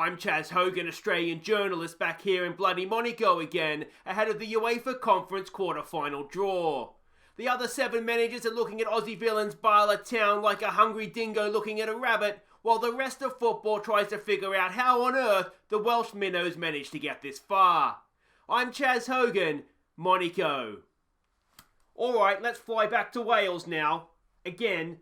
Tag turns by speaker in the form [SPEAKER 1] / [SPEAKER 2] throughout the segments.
[SPEAKER 1] I'm Chaz Hogan, Australian journalist, back here in bloody Monaco again, ahead of the UEFA Conference quarter-final draw. The other 7 managers are looking at Aussie villains Bala Town like a hungry dingo looking at a rabbit, while the rest of football tries to figure out how on earth the Welsh minnows managed to get this far. I'm Chaz Hogan, Monaco. Alright, let's fly back to Wales now. Again.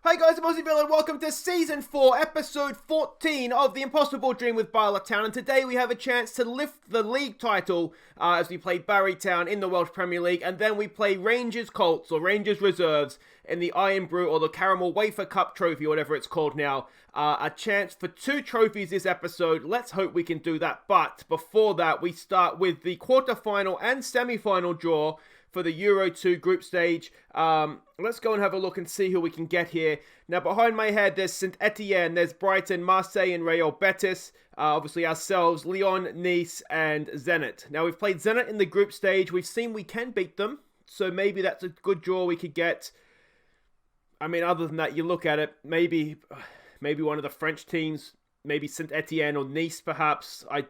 [SPEAKER 1] Hey guys, I'm Aussie Villain. Welcome to Season 4, Episode 14 of The Impossible Dream with Bala Town. And today we have a chance to lift the league title as we play Barry Town in the Welsh Premier League. And then we play Rangers Colts or Rangers Reserves in the IRN-BRU or the Caramel UEFA Cup trophy, whatever it's called now. A chance for 2 trophies this episode. Let's hope we can do that. But before that, we start with the quarter-final and semi-final draw for the Euro 2 group stage. Let's go and have a look and see who we can get here. Now, behind my head, there's St Etienne, there's Brighton, Marseille, and Real Betis. Obviously, ourselves, Lyon, Nice, and Zenit. Now, we've played Zenit in the group stage. We've seen we can beat them, so maybe that's a good draw we could get. I mean, other than that, you look at it, maybe one of the French teams, maybe St Etienne or Nice, perhaps. I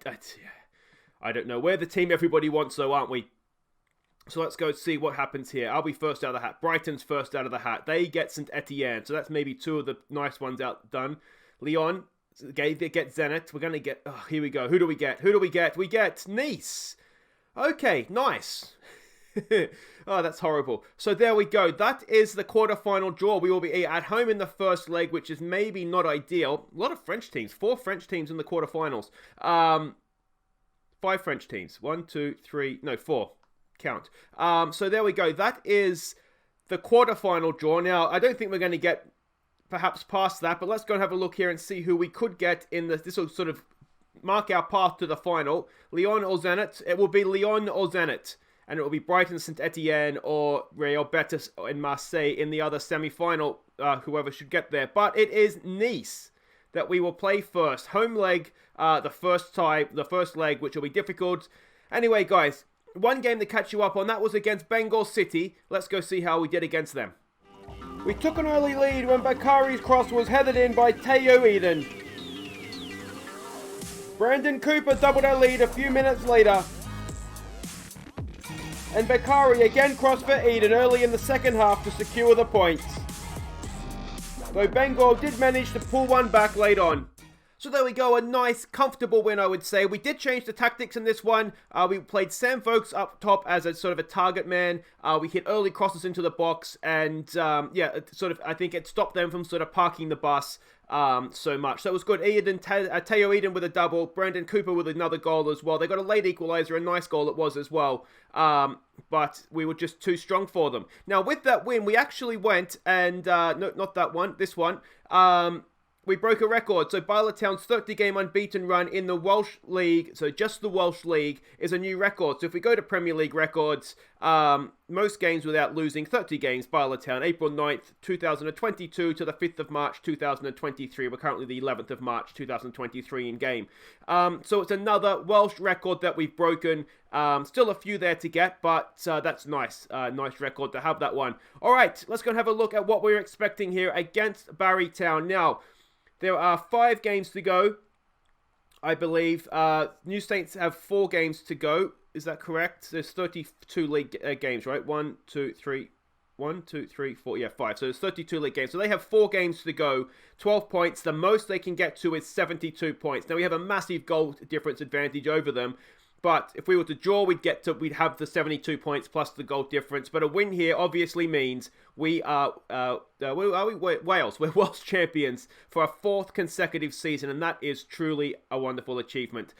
[SPEAKER 1] don't know. We're the team everybody wants, though, aren't we? So let's go see what happens here. I'll be first out of the hat. Brighton's first out of the hat. They get St Etienne. So that's maybe 2 of the nice ones out done. Lyon, they get Zenit. We're going to get... Oh, here we go. Who do we get? We get Nice. Okay, nice. Oh, that's horrible. So there we go. That is the quarterfinal draw. We will be at home in the first leg, which is maybe not ideal. A lot of French teams. 4 French teams in the quarterfinals. 5 French teams. 4. Count. So there we go. That is the quarterfinal draw. Now, I don't think we're going to get perhaps past that, but let's go and have a look here and see who we could get in the... This will sort of mark our path to the final. Lyon or Zenit. It will be Lyon or Zenit. And it will be Brighton, St Etienne, or Real Betis in Marseille in the other semi-final, whoever should get there. But it is Nice that we will play first. Home leg, the first leg, which will be difficult. Anyway, guys, one game to catch you up on, that was against Bengal City. Let's go see how we did against them. We took an early lead when Bakari's cross was headed in by Teo Eden. Brandon Cooper doubled our lead a few minutes later. And Bakari again crossed for Eden early in the second half to secure the points. Though Bengal did manage to pull one back late on. So there we go, a nice, comfortable win, I would say. We did change the tactics in this one. We played Sam Vokes up top as a sort of a target man. We hit early crosses into the box, and I think it stopped them from sort of parking the bus so much. So it was good. Teo Eden with a double, Brandon Cooper with another goal as well. They got a late equaliser, a nice goal it was as well. But we were just too strong for them. Now, with that win, we actually went and, no, not that one, this one. We broke a record. So Bala Town's 30-game unbeaten run in the Welsh League, so just the Welsh League, is a new record. So if we go to Premier League records, most games without losing, 30 games, Bala Town, April 9th, 2022 to the 5th of March, 2023. We're currently the 11th of March, 2023 in game. So it's another Welsh record that we've broken. Still a few there to get, but that's nice. Nice record to have that one. All right, let's go and have a look at what we're expecting here against Barry Town. Now, there are 5 games to go, I believe. New Saints have 4 games to go. Is that correct? There's 32 league games, right? 1, 2, 3, 4. Yeah, 5. So there's 32 league games. So they have 4 games to go. 12 points. The most they can get to is 72 points. Now we have a massive goal difference advantage over them. But if we were to draw, we'd have the 72 points plus the goal difference. But a win here obviously means we are Wales. We're Welsh champions for a 4th consecutive season, and that is truly a wonderful achievement.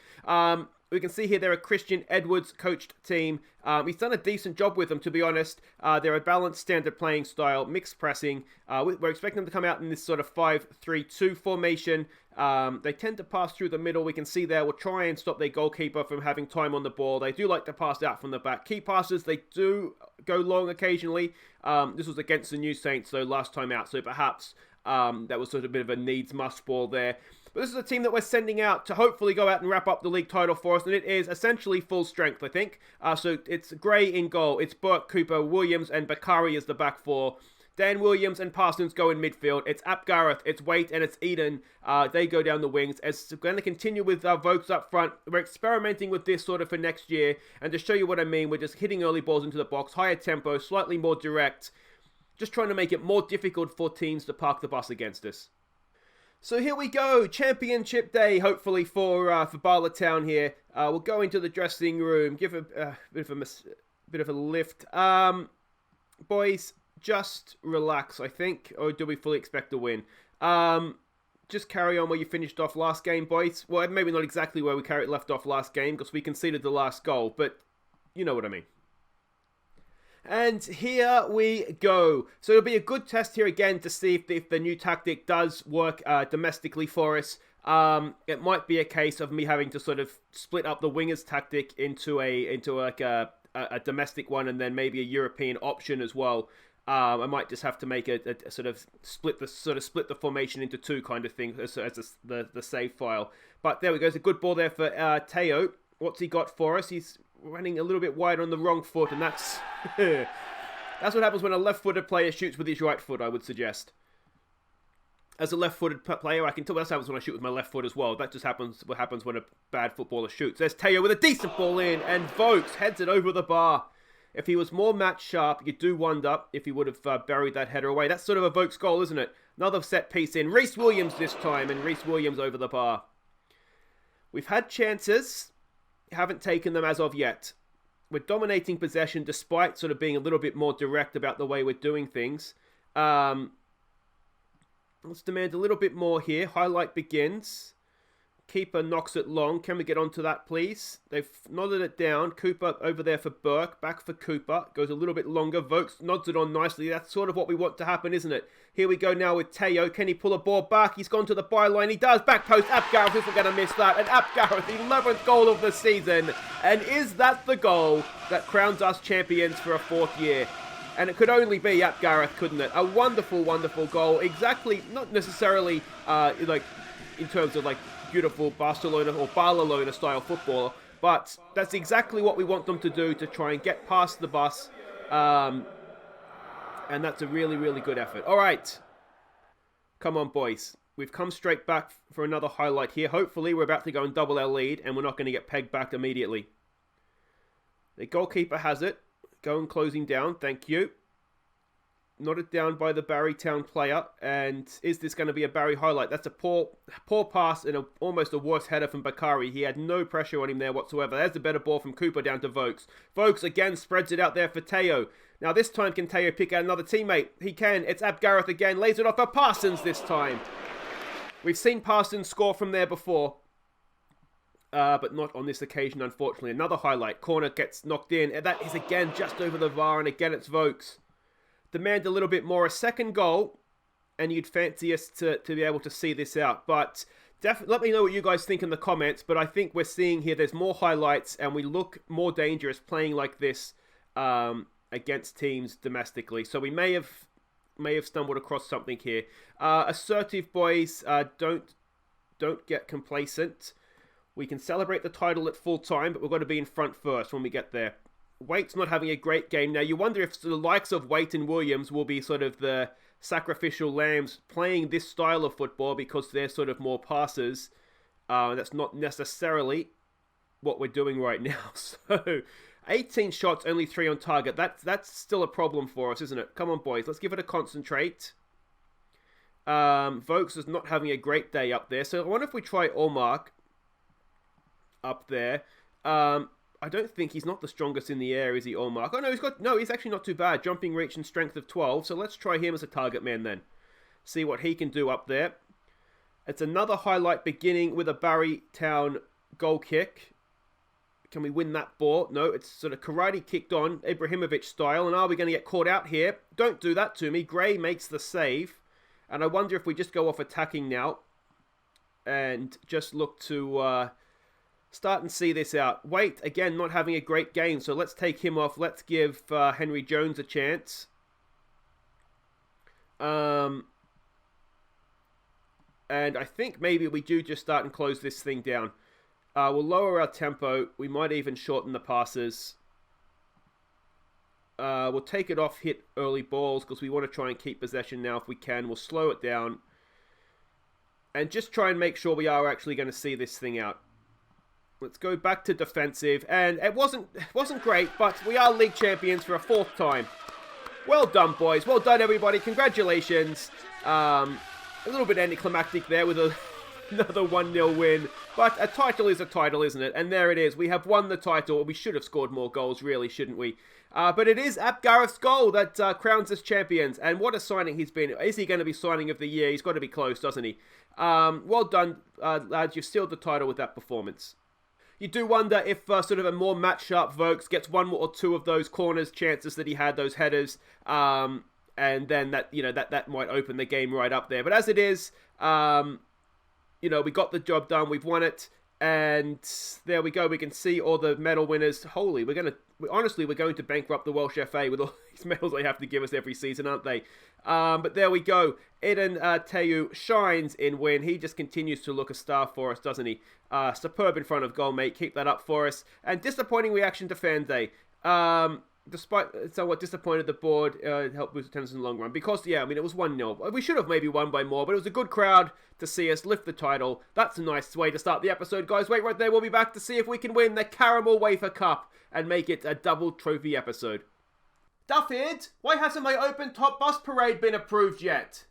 [SPEAKER 1] We can see here they're a Christian Edwards coached team. He's done a decent job with them, to be honest. They're a balanced standard playing style, mixed pressing. We're expecting them to come out in this sort of 5-3-2 formation. They tend to pass through the middle. We can see there, we'll try and stop their goalkeeper from having time on the ball. They do like to pass out from the back. Key passes, they do go long occasionally. This was against the New Saints, though, last time out. So perhaps that was sort of a bit of a needs-must ball there. But this is a team that we're sending out to hopefully go out and wrap up the league title for us. And it is essentially full strength, I think. So it's Gray in goal. It's Burke, Cooper, Williams, and Bakari as the back 4. Dan Williams and Parsons go in midfield. It's Ap Gareth, it's Waite, and it's Eden. They go down the wings. It's going to continue with Vokes up front. We're experimenting with this sort of for next year. And to show you what I mean, we're just hitting early balls into the box, higher tempo, slightly more direct. Just trying to make it more difficult for teams to park the bus against us. So here we go, Championship Day, hopefully for Bala Town here. We'll go into the dressing room, give a bit of a lift. Boys, just relax, I think, or do we fully expect to win? Just carry on where you finished off last game, boys. Well, maybe not exactly where we left off last game, because we conceded the last goal, but you know what I mean. And here we go. So it'll be a good test here again to see if the new tactic does work domestically for us. It might be a case of me having to sort of split up the wingers tactic into a domestic one and then maybe a European option as well. I might just have to make a sort of split the formation into two kind of thing as the save file. But there we go. It's a good ball there for Teo. What's he got for us? He's running a little bit wide on the wrong foot, and that's that's what happens when a left-footed player shoots with his right foot, I would suggest. As a left-footed player, I can tell what happens when I shoot with my left foot as well. That just happens what happens when a bad footballer shoots. There's Teo with a decent ball in, and Vokes heads it over the bar. If he was more match sharp, you do wonder if he would have buried that header away. That's sort of a Vokes goal, isn't it? Another set piece in. Reece Williams this time, and Reece Williams over the bar. We've had chances. Haven't taken them as of yet. We're dominating possession despite sort of being a little bit more direct about the way we're doing things. Let's demand a little bit more here. Highlight begins. Keeper knocks it long. Can we get onto that, please? They've nodded it down. Cooper over there for Burke. Back for Cooper. Goes a little bit longer. Vokes nods it on nicely. That's sort of what we want to happen, isn't it? Here we go now with Teo. Can he pull a ball back? He's gone to the byline. He does. Back post. Ap Gareth isn't going to miss that. And Ap Gareth, 11th goal of the season. And is that the goal that crowns us champions for a fourth year? And it could only be Ap Gareth, couldn't it? A wonderful, wonderful goal. Exactly, not necessarily like in terms of like beautiful Barcelona or Barcelona style football, but that's exactly what we want them to do to try and get past the bus. And that's a really, really good effort. All right. Come on, boys. We've come straight back for another highlight here. Hopefully, we're about to go and double our lead, and we're not going to get pegged back immediately. The goalkeeper has it. Go and closing down. Thank you. Nodded down by the Barry Town player. And is this going to be a Barry highlight? That's a poor pass and almost a worse header from Bakari. He had no pressure on him there whatsoever. There's a better ball from Cooper down to Vokes. Vokes again spreads it out there for Teo. Now this time can Teo pick out another teammate? He can. It's Ap Gareth again. Lays it off for Parsons this time. We've seen Parsons score from there before. But not on this occasion, unfortunately. Another highlight. Corner gets knocked in. And that is again just over the VAR. And again it's Vokes. Demand a little bit more. A second goal. And you'd fancy us to be able to see this out. But definitely let me know what you guys think in the comments. But I think we're seeing here there's more highlights. And we look more dangerous playing like this against teams domestically. So we may have stumbled across something here. Assertive boys. Don't get complacent. We can celebrate the title at full time, but we've got to be in front first when we get there. Waite's not having a great game. Now, you wonder if the likes of Waite and Williams will be sort of the sacrificial lambs playing this style of football because they're sort of more passers. That's not necessarily what we're doing right now. So, 18 shots, only 3 on target. That's still a problem for us, isn't it? Come on, boys. Let's give it a concentrate. Vokes is not having a great day up there. So, I wonder if we try Allmark up there. I don't think he's not the strongest in the air, is he, Allmark? Oh, he's actually not too bad. Jumping reach and strength of 12. So let's try him as a target man then. See what he can do up there. It's another highlight beginning with a Barry Town goal kick. Can we win that ball? No, it's sort of karate kicked on, Ibrahimovic style. And are we going to get caught out here? Don't do that to me. Gray makes the save. And I wonder if we just go off attacking now. And just look to start and see this out. Waite, again, not having a great game. So let's take him off. Let's give Henry Jones a chance. And I think maybe we do just start and close this thing down. We'll lower our tempo. We might even shorten the passes. We'll take it off hit early balls because we want to try and keep possession now if we can. We'll slow it down. And just try and make sure we are actually going to see this thing out. Let's go back to defensive. And it wasn't great, but we are league champions for a 4th time. Well done, boys. Well done, everybody. Congratulations. A little bit anticlimactic there with another 1-0 win. But a title is a title, isn't it? And there it is. We have won the title. We should have scored more goals, really, shouldn't we? But it is Ap Gareth's goal that crowns us champions. And what a signing he's been. Is he going to be signing of the year? He's got to be close, doesn't he? Well done, lads. You've sealed the title with that performance. You do wonder if sort of a more match-sharp Vokes gets 1 or 2 of those corners chances that he had, those headers, and then that might open the game right up there. But as it is, we got the job done. We've won it, and there we go. We can see all the medal winners. Holy, we're going to bankrupt the Welsh FA with all these medals they have to give us every season, aren't they? But there we go. Eden Teyu shines in win. He just continues to look a star for us, doesn't he? Superb in front of goal, mate. Keep that up for us. And disappointing reaction to fan day. Despite somewhat disappointed the board helped boost attendance in the long run. Because, it was 1-0. We should have maybe won by more, but it was a good crowd to see us lift the title. That's a nice way to start the episode, guys. Wait right there. We'll be back to see if we can win the Caramel Wafer Cup and make it a double trophy episode. Duffield, why hasn't my open top bus parade been approved yet?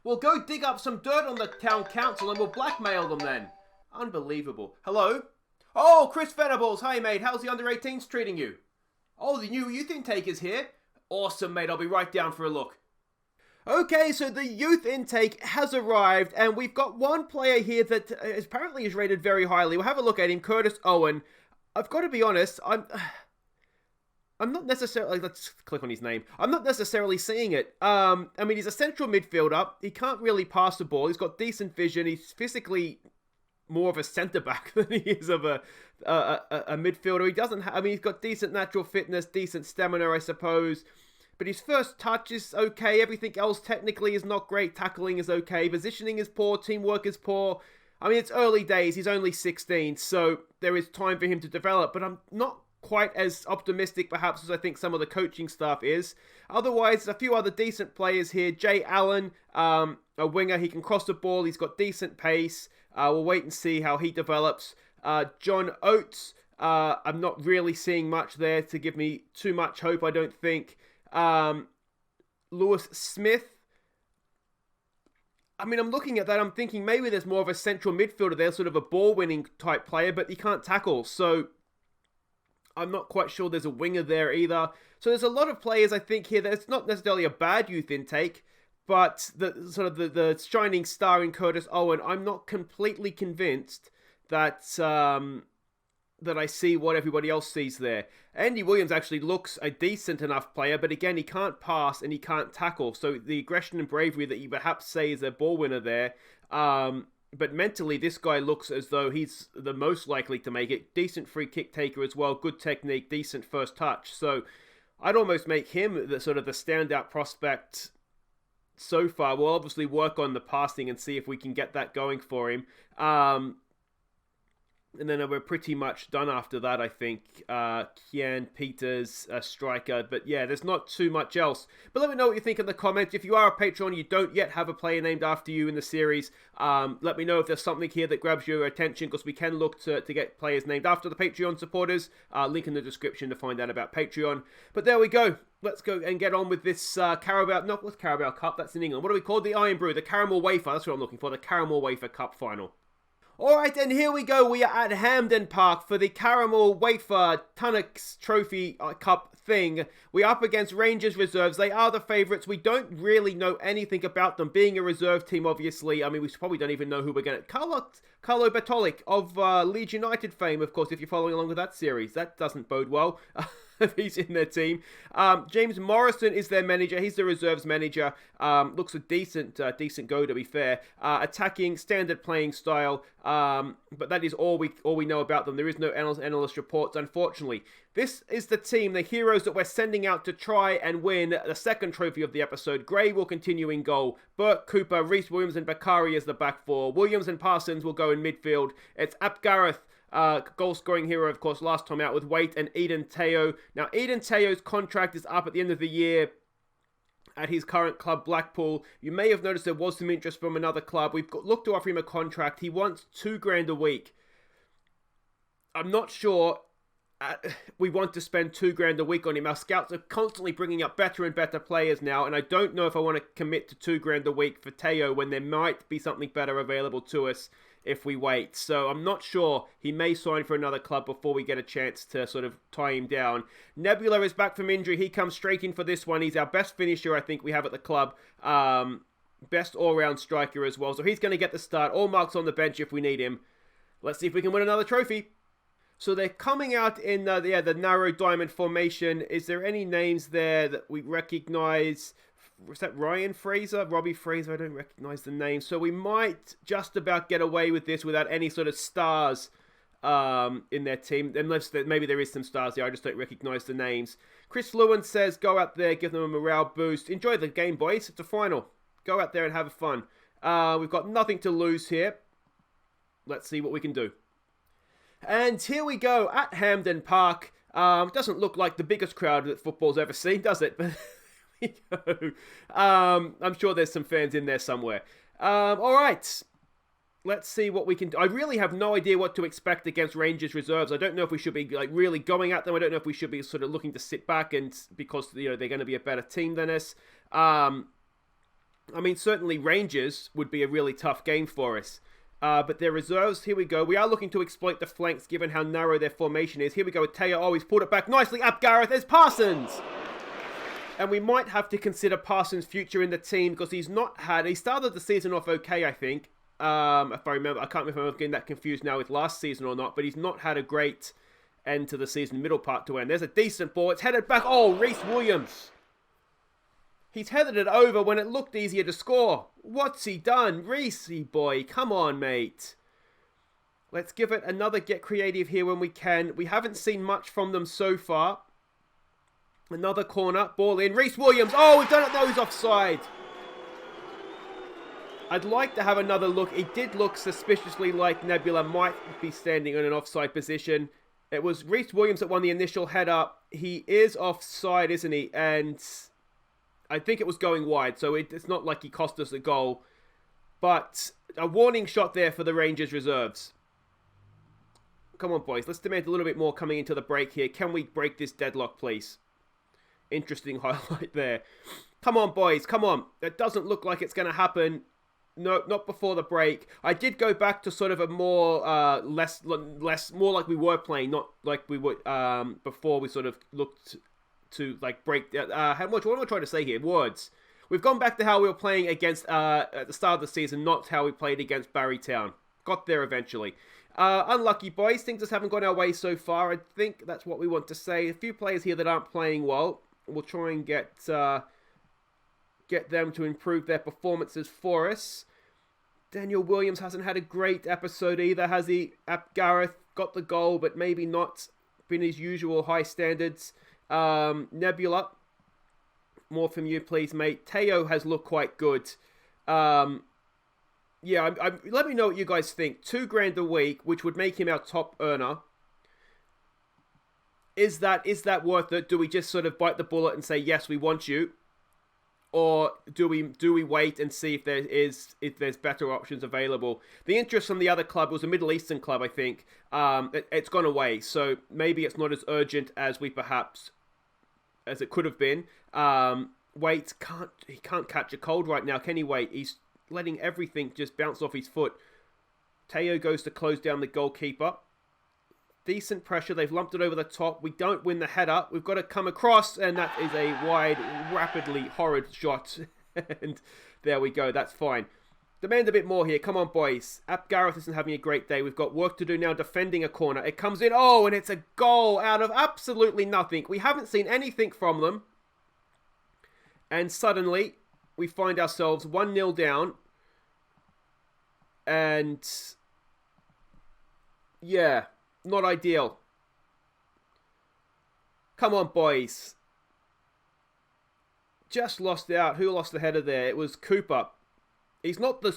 [SPEAKER 1] We'll go dig up some dirt on the town council and we'll blackmail them then. Unbelievable. Hello? Oh, Chris Venables. Hi, mate. How's the under-18s treating you? Oh, the new youth intake is here. Awesome, mate. I'll be right down for a look. Okay, so the youth intake has arrived, and we've got one player here that apparently is rated very highly. We'll have a look at him, Curtis Owen. I've got to be honest, I'm not necessarily, let's click on his name. I'm not necessarily seeing it. He's a central midfielder. He can't really pass the ball. He's got decent vision. He's physically more of a centre-back than he is of a midfielder. He doesn't he's got decent natural fitness, decent stamina, I suppose. But his first touch is okay. Everything else technically is not great. Tackling is okay. Positioning is poor. Teamwork is poor. It's early days. He's only 16, so there is time for him to develop. But I'm not quite as optimistic, perhaps, as I think some of the coaching staff is. Otherwise, a few other decent players here. Jay Allen, a winger. He can cross the ball. He's got decent pace. We'll wait and see how he develops. John Oates, I'm not really seeing much there to give me too much hope, I don't think. Lewis Smith, I'm looking at that, I'm thinking maybe there's more of a central midfielder there, sort of a ball-winning type player, but he can't tackle, so I'm not quite sure there's a winger there either. So there's a lot of players, I think, here. That's not necessarily a bad youth intake, but the shining star in Curtis Owen, I'm not completely convinced that that I see what everybody else sees there. Andy Williams actually looks a decent enough player, but again, he can't pass and he can't tackle. So the aggression and bravery that you perhaps say is a ball winner there. But mentally, this guy looks as though he's the most likely to make it. Decent free kick taker as well, good technique, decent first touch. So I'd almost make him the standout prospect so far. We'll obviously work on the passing and see if we can get that going for him. And then we're pretty much done after that, I think. Kian Peters, a striker. But yeah, there's not too much else. But let me know what you think in the comments. If you are a Patreon, you don't yet have a player named after you in the series, let me know if there's something here that grabs your attention, because we can look to get players named after the Patreon supporters. Link in the description to find out about Patreon. But there we go. Let's go and get on with this what's Carabao Cup? That's in England. What do we call it? The IRN-BRU, the Caramel Wafer. That's what I'm looking for, the Caramel Wafer Cup final. Alright, and here we go. We are at Hampden Park for the Caramel Wafer Tunnocks Trophy Cup thing. We're up against Rangers reserves. They are the favourites. We don't really know anything about them. Being a reserve team, obviously. We probably don't even know who we're going to... Carlo Bertolic of Leeds United fame, of course, if you're following along with that series. That doesn't bode well. He's in their team. James Morrison is their manager. He's the reserves manager. Looks a decent go, to be fair. Attacking, standard playing style. But that is all we know about them. There is no analyst reports, unfortunately. This is the team, the heroes that we're sending out to try and win the second trophy of the episode. Gray will continue in goal. Burke, Cooper, Reece Williams and Bakari as the back four. Williams and Parsons will go in midfield. It's Ap Gareth, Goal scoring hero, of course, last time out with Waite and Eden Teo. Now, Eden Teo's contract is up at the end of the year at his current club, Blackpool. You may have noticed there was some interest from another club. We've looked to offer him a contract. He wants $2,000 a week. I'm not sure we want to spend $2,000 a week on him. Our scouts are constantly bringing up better and better players now, and I don't know if I want to commit to $2,000 a week for Teo when there might be something better available to us if we wait. So I'm not sure. He may sign for another club before we get a chance to sort of tie him down. Nebula is back from injury. He comes straight in for this one. He's our best finisher, I think, we have at the club. Best all-round striker as well. So he's going to get the start. All marks on the bench if we need him. Let's see if we can win another trophy. So they're coming out in the narrow diamond formation. Is there any names there that we recognize? Was that Ryan Fraser? Robbie Fraser? I don't recognize the name. So we might just about get away with this without any sort of stars in their team. Unless maybe there is some stars there. I just don't recognize the names. Chris Lewin says, go out there, give them a morale boost. Enjoy the game, boys. It's a final. Go out there and have fun. We've got nothing to lose here. Let's see what we can do. And here we go at Hampden Park. Doesn't look like the biggest crowd that football's ever seen, does it? But we go. I'm sure there's some fans in there somewhere. All right. Let's see what we can do. I really have no idea what to expect against Rangers reserves. I don't know if we should be really going at them. I don't know if we should be sort of looking to sit back and because they're going to be a better team than us. I mean, certainly Rangers would be a really tough game for us. But their reserves, here we go. We are looking to exploit the flanks given how narrow their formation is. Here we go with Teo. Oh, he's pulled it back nicely up Gareth. There's Parsons. And we might have to consider Parsons' future in the team because he started the season off okay, I think. If I remember, I can't remember if I'm getting that confused now with last season or not, but he's not had a great end to the season, middle part to end. There's a decent ball. It's headed back. Oh, Reece Williams. He's headed it over when it looked easier to score. What's he done? Reece, boy, come on, mate. Let's give it another get creative here when we can. We haven't seen much from them so far. Another corner, ball in. Reece Williams. Oh, we've done it though, he's offside. I'd like to have another look. It did look suspiciously like Nebula might be standing in an offside position. It was Reece Williams that won the initial header. He is offside, isn't he? And I think it was going wide, so it's not like he cost us a goal. But a warning shot there for the Rangers reserves. Come on, boys. Let's demand a little bit more coming into the break here. Can we break this deadlock, please? Interesting highlight there. Come on, boys. Come on. It doesn't look like it's going to happen. No, not before the break. I did go back to sort of a more, more like we were playing, not like we were before we sort of looked to like break. What am I trying to say here? Words. We've gone back to how we were playing against at the start of the season, not how we played against Barrytown. Got there eventually. Unlucky, boys. Things just haven't gone our way so far. I think that's what we want to say. A few players here that aren't playing well. We'll try and get them to improve their performances for us. Daniel Williams hasn't had a great episode either, has he? Gareth got the goal, but maybe not been his usual high standards. Nebula, more from you, please, mate. Teo has looked quite good. Let me know what you guys think. $2,000 a week, which would make him our top earner. Is that worth it? Do we just sort of bite the bullet and say yes, we want you, or do we wait and see if there's better options available? The interest from the other club was a Middle Eastern club, I think. It's gone away, so maybe it's not as urgent as it could have been. Waite can't catch a cold right now, can he? Waite? He's letting everything just bounce off his foot. Teo goes to close down the goalkeeper. Decent pressure. They've lumped it over the top. We don't win the header. We've got to come across, and that is a wide, rapidly horrid shot. And there we go. That's fine. Demand a bit more here. Come on, boys. Gareth isn't having a great day. We've got work to do now defending a corner. It comes in. Oh, and it's a goal out of absolutely nothing. We haven't seen anything from them. And suddenly, we find ourselves 1-0 down. And yeah, not ideal. Come on, boys. Just lost out. Who lost the header there? It was Cooper. He's not the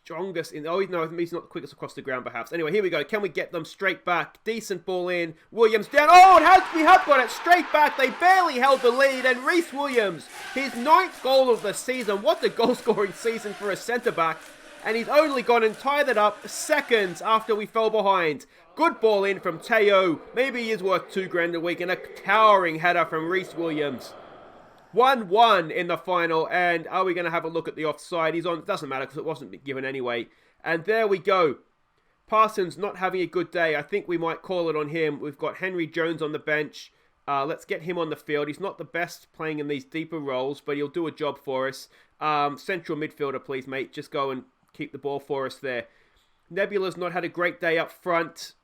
[SPEAKER 1] strongest in... Oh, no, he's not the quickest across the ground, perhaps. Anyway, here we go. Can we get them straight back? Decent ball in. Williams down. Oh, we have got it straight back. They barely held the lead. And Rhys Williams, his 9th goal of the season. What a goal-scoring season for a centre-back. And he's only gone and tied it up seconds after we fell behind. Good ball in from Teo. Maybe he is worth $2,000 a week. And a towering header from Rhys Williams. 1-1 in the final, and are we going to have a look at the offside? He's on, doesn't matter because it wasn't given anyway. And there we go. Parsons not having a good day. I think we might call it on him. We've got Henry Jones on the bench. Let's get him on the field. He's not the best playing in these deeper roles, but he'll do a job for us. Central midfielder, please, mate. Just go and keep the ball for us there. Nebula's not had a great day up front.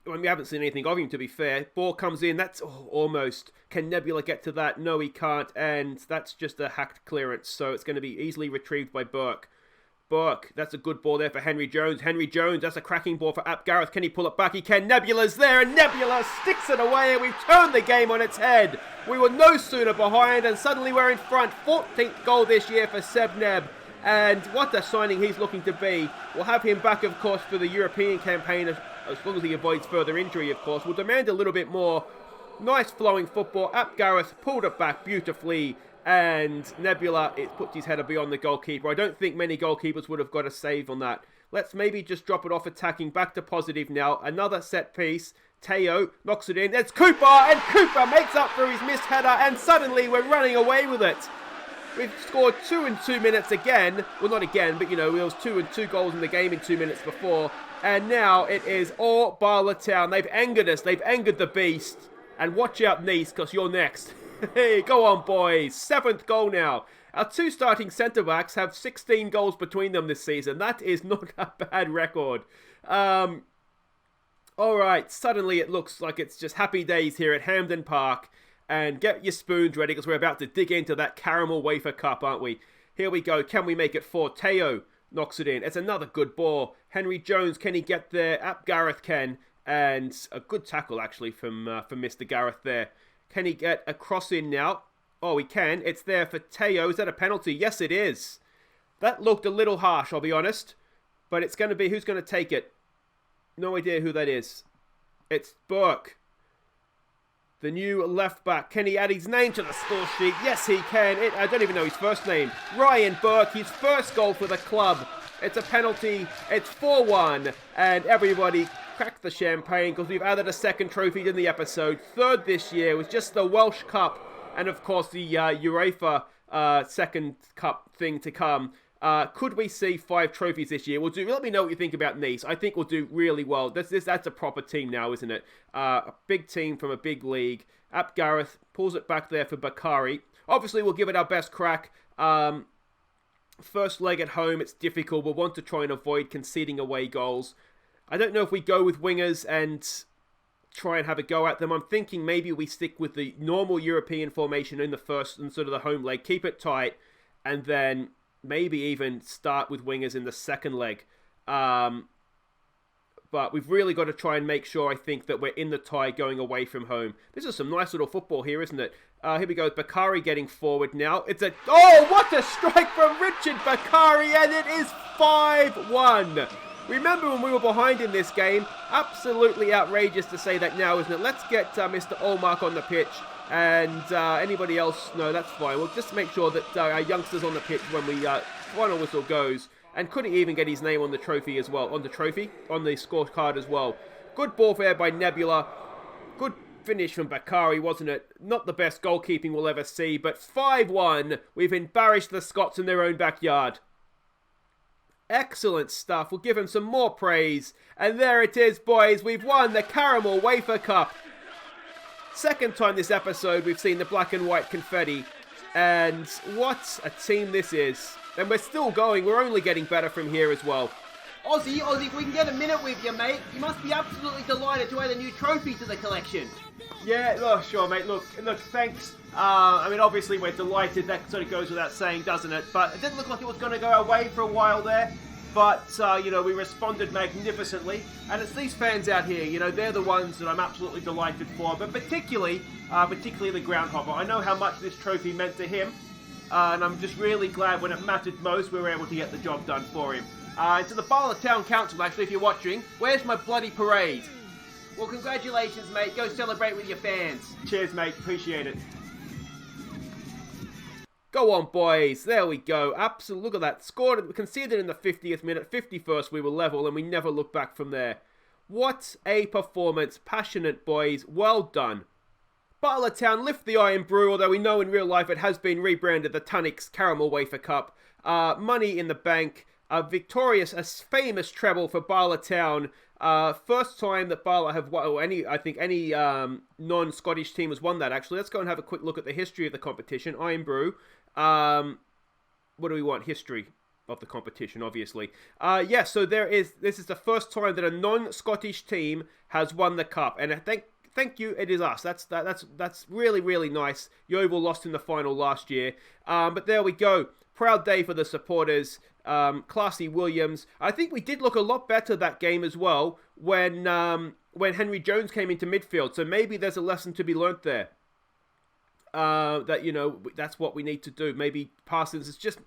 [SPEAKER 1] We haven't seen anything of him, to be fair. Ball comes in. That's almost. Can Nebula get to that? No, he can't. And that's just a hacked clearance. So it's going to be easily retrieved by Burke. Burke, that's a good ball there for Henry Jones. Henry Jones, that's a cracking ball for Ap Gareth. Can he pull it back? He can. Nebula's there, and Nebula sticks it away, and we've turned the game on its head. We were no sooner behind, and suddenly we're in front. 14th goal this year for Seb Neb. And what a signing he's looking to be. We'll have him back, of course, for the European campaign, as long as he avoids further injury, of course. We'll demand a little bit more. Nice flowing football. Ap Gareth pulled it back beautifully. And Nebula, it puts his header beyond the goalkeeper. I don't think many goalkeepers would have got a save on that. Let's maybe just drop it off attacking. Back to positive now. Another set piece. Teo knocks it in. It's Cooper. And Cooper makes up for his missed header. And suddenly we're running away with it. We've scored 2 in 2 minutes again. Well, not again, but, there was 2 and 2 goals in the game in 2 minutes before. And now it is all Bala Town. They've angered us. They've angered the beast. And watch out, Nice, because you're next. Hey, go on, boys. 7th goal now. Our 2 starting centre-backs have 16 goals between them this season. That is not a bad record. All right, suddenly it looks like it's just happy days here at Hampden Park. And get your spoons ready because we're about to dig into that caramel wafer cup, aren't we? Here we go. Can we make it 4? Teo knocks it in. It's another good ball. Henry Jones, can he get there? Ap Gareth can. And a good tackle, actually, from Mr. Gareth there. Can he get a cross in now? Oh, he can. It's there for Teo. Is that a penalty? Yes, it is. That looked a little harsh, I'll be honest. But it's going to be... Who's going to take it? No idea who that is. It's Burke. The new left back. Can he add his name to the score sheet? Yes, he can. I don't even know his first name. Ryan Burke, his first goal for the club. It's a penalty. It's 4-1. And everybody crack the champagne because we've added a second trophy in the episode. 3rd this year was just the Welsh Cup. And of course the UEFA second cup thing to come. Could we see 5 trophies this year? Let me know what you think about Nice. I think we'll do really well. That's a proper team now, isn't it? A big team from a big league. Ap Gareth pulls it back there for Bakari. Obviously, we'll give it our best crack. First leg at home, it's difficult. We'll want to try and avoid conceding away goals. I don't know if we go with wingers and try and have a go at them. I'm thinking maybe we stick with the normal European formation in the first and sort of the home leg. Keep it tight and then... maybe even start with wingers in the second leg. But we've really got to try and make sure, I think, that we're in the tie going away from home. This is some nice little football here, isn't it? Here we go. Bakari getting forward now. Oh, what a strike from Richard Bakari, and it is 5-1. Remember when we were behind in this game? Absolutely outrageous to say that now, isn't it? Let's get Mr. Allmark on the pitch. And anybody else, no, that's fine. We'll just make sure that our youngsters on the pitch when we final whistle goes. And couldn't even get his name on the trophy as well. On the scorecard as well. Good ball there by Nebula. Good finish from Bakari, wasn't it? Not the best goalkeeping we'll ever see, but 5-1. We've embarrassed the Scots in their own backyard. Excellent stuff. We'll give him some more praise. And there it is, boys. We've won the Caramel Wafer Cup. Second time this episode we've seen the black and white confetti. And what a team this is. And we're still going. We're only getting better from here as well.
[SPEAKER 2] Aussie, if we can get a minute with you, mate, you must be absolutely delighted to add a new trophy to the collection.
[SPEAKER 1] Yeah, sure, mate. Look, thanks. Obviously we're delighted. That sort of goes without saying, doesn't it? But it didn't look like it was going to go our way for a while there. But, we responded magnificently. And it's these fans out here, they're the ones that I'm absolutely delighted for. But particularly the Groundhopper. I know how much this trophy meant to him. and I'm just really glad when it mattered most, we were able to get the job done for him. And to the Bala Town Council, actually, if you're watching, where's my bloody parade?
[SPEAKER 2] Well, congratulations, mate. Go celebrate with your fans.
[SPEAKER 1] Cheers, mate. Appreciate it. Go on, boys. There we go. Absolutely. Look at that. Scored, conceded in the 50th minute. 51st, we were level, and we never looked back from there. What a performance. Passionate, boys. Well done. Bala Town lift the IRN-BRU, although we know in real life it has been rebranded the Tunnix Caramel Wafer Cup. Money in the bank. A famous treble for Bala Town. First time that Bala have won, or any non-Scottish team has won that, actually. Let's go and have a quick look at the history of the competition. IRN-BRU. What do we want? History of the competition, obviously. So this is the first time that a non-Scottish team has won the cup, and thank you, it is us. That's really, really nice. Yeovil lost in the final last year, but there we go. Proud day for the supporters. Classy Williams. I think we did look a lot better that game as well when Henry Jones came into midfield. So maybe there's a lesson to be learnt there. That's what we need to do. Maybe Parsons is just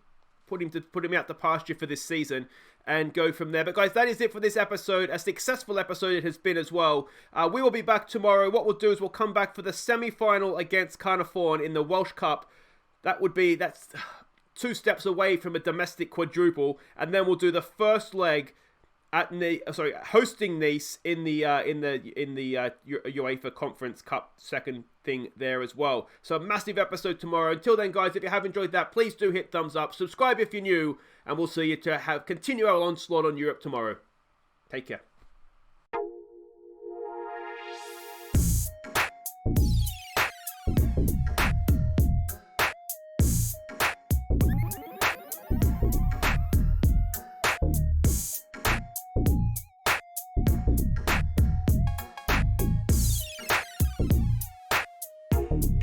[SPEAKER 1] put him out the pasture for this season and go from there. But guys, that is it for this episode. A successful episode it has been as well. We will be back tomorrow. What we'll do is we'll come back for the semi-final against Carnarvon in the Welsh Cup. That's 2 steps away from a domestic quadruple, and then we'll do the first leg at hosting Nice in the UEFA Conference Cup, second thing there as well. So a massive episode tomorrow. Until then, guys, if you have enjoyed that, please do hit thumbs up, subscribe if you're new, and we'll see you to continue our onslaught on Europe tomorrow. Take care.